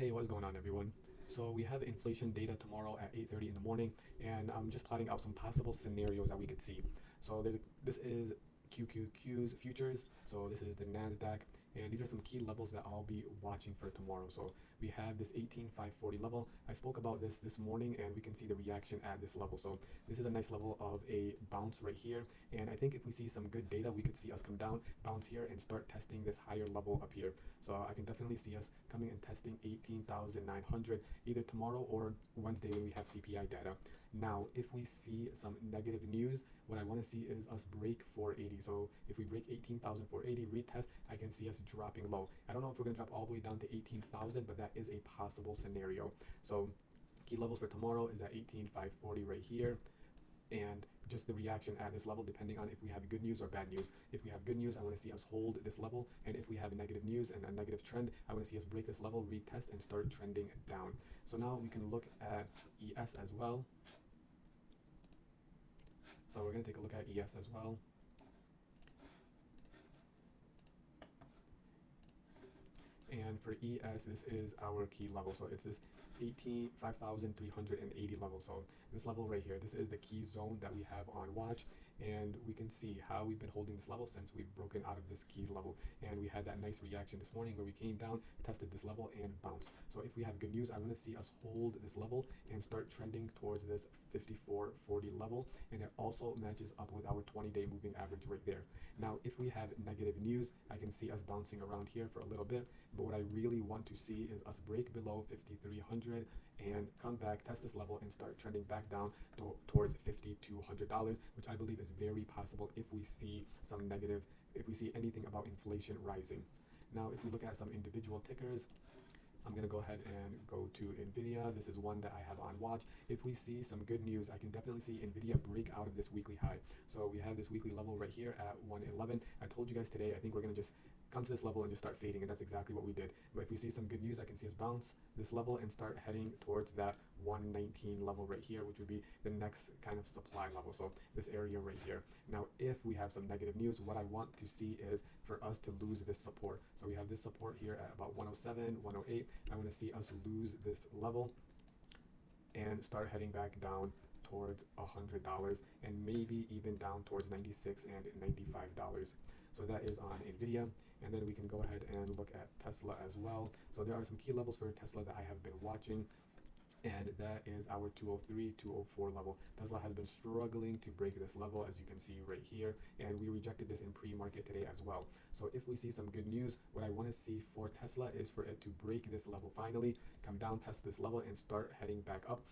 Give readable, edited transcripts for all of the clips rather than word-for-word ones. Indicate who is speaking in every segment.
Speaker 1: Hey, what's going on, everyone? So we have inflation data tomorrow at 8:30 in the morning, and I'm just plotting out some possible scenarios that we could see. So this is QQQ's futures. So this is the Nasdaq, and these are some key levels that I'll be watching for tomorrow. So we have this 18,540 level. I spoke about this morning, and we can see the reaction at this level. So this is a nice level of a bounce right here, and I think if we see some good data, we could see us come down, bounce here, and start testing this higher level up here. So I can definitely see us coming and testing 18,900 either tomorrow or Wednesday when we have CPI data. Now, if we see some negative news, what I want to see is us break 480. So if we break 18,480 retest, I can see us dropping low. I don't know if we're going to drop all the way down to 18,000, but that is a possible scenario. So key levels for tomorrow is at 18,540 right here, and just the reaction at this level depending on if we have good news or bad news. If we have good news, I want to see us hold this level, and if we have negative news and a negative trend, I want to see us break this level, retest, and start trending down. So now we can look at ES as well. So we're going to take a look at ES as well. And for ES, this is our key level. So it's this 5,380 level. So this level right here, this is the key zone that we have on watch. And we can see how we've been holding this level since we've broken out of this key level. And we had that nice reaction this morning where we came down, tested this level, and bounced. So if we have good news, I want to see us hold this level and start trending towards this 5440 level. And it also matches up with our 20-day moving average right there. Now, if we have negative news, I can see us bouncing around here for a little bit. But what I really want to see is us break below 5,300 and come back, test this level, and start trending back down towards $5,200, which I believe is very possible if we see some negative, if we see anything about inflation rising. Now, if we look at some individual tickers, I'm going to go ahead and go to NVIDIA. This is one that I have on watch. If we see some good news, I can definitely see NVIDIA break out of this weekly high. So we have this weekly level right here at 111. I told you guys today, I think we're going to just come to this level and just start fading, and that's exactly what we did. But if we see some good news, I can see us bounce this level and start heading towards that 119 level right here, which would be the next kind of supply level. So this area right here. Now, if we have some negative news, what I want to see is for us to lose this support. So we have this support here at about 107, 108. I want to see us lose this level and start heading back down towards $100 and maybe even down towards $96 and $95. So that is on NVIDIA. And then we can go ahead and look at Tesla as well. So there are some key levels for Tesla that I have been watching, and that is our 203, 204 level. Tesla has been struggling to break this level, as you can see right here, and we rejected this in pre-market today as well. So if we see some good news, what I want to see for Tesla is for it to break this level finally, come down, test this level, and start heading back up.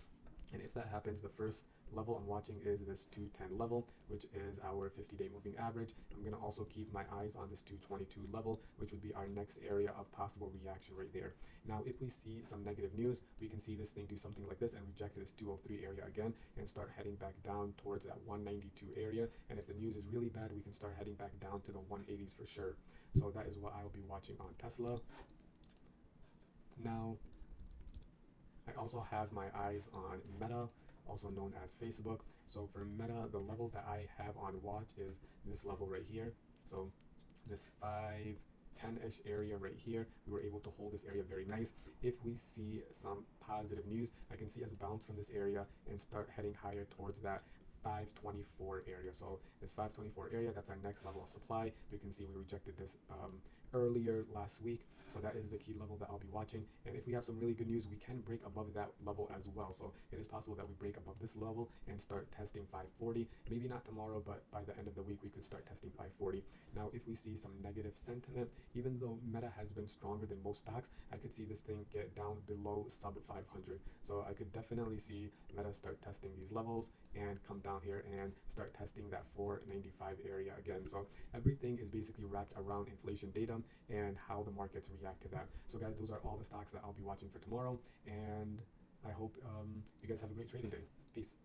Speaker 1: And if that happens, the first level I'm watching is this 210 level, which is our 50-day moving average. I'm going to also keep my eyes on this 222 level, which would be our next area of possible reaction right there. Now, if we see some negative news, we can see this thing do something like this and reject this 203 area again and start heading back down towards that 192 area. And if the news is really bad, we can start heading back down to the 180s for sure. So that is what I'll be watching on Tesla. Now, I also have my eyes on Meta, also known as Facebook. So for Meta, the level that I have on watch is this level right here. So this 510-ish area right here, we were able to hold this area very nice. If we see some positive news, I can see us bounce from this area and start heading higher towards that 524 area. So this 524 area, that's our next level of supply. We can see we rejected this earlier last week. So that is the key level that I'll be watching. And if we have some really good news, we can break above that level as well. So it is possible that we break above this level and start testing 540. Maybe not tomorrow, but by the end of the week, we could start testing 540. Now, if we see some negative sentiment, even though Meta has been stronger than most stocks, I could see this thing get down below sub 500. So I could definitely see Meta start testing these levels and come down here and start testing that 495 area again. So everything is basically wrapped around inflation data and how the markets react to that. So guys, those are all the stocks that I'll be watching for tomorrow, and I hope you guys have a great trading day. Peace.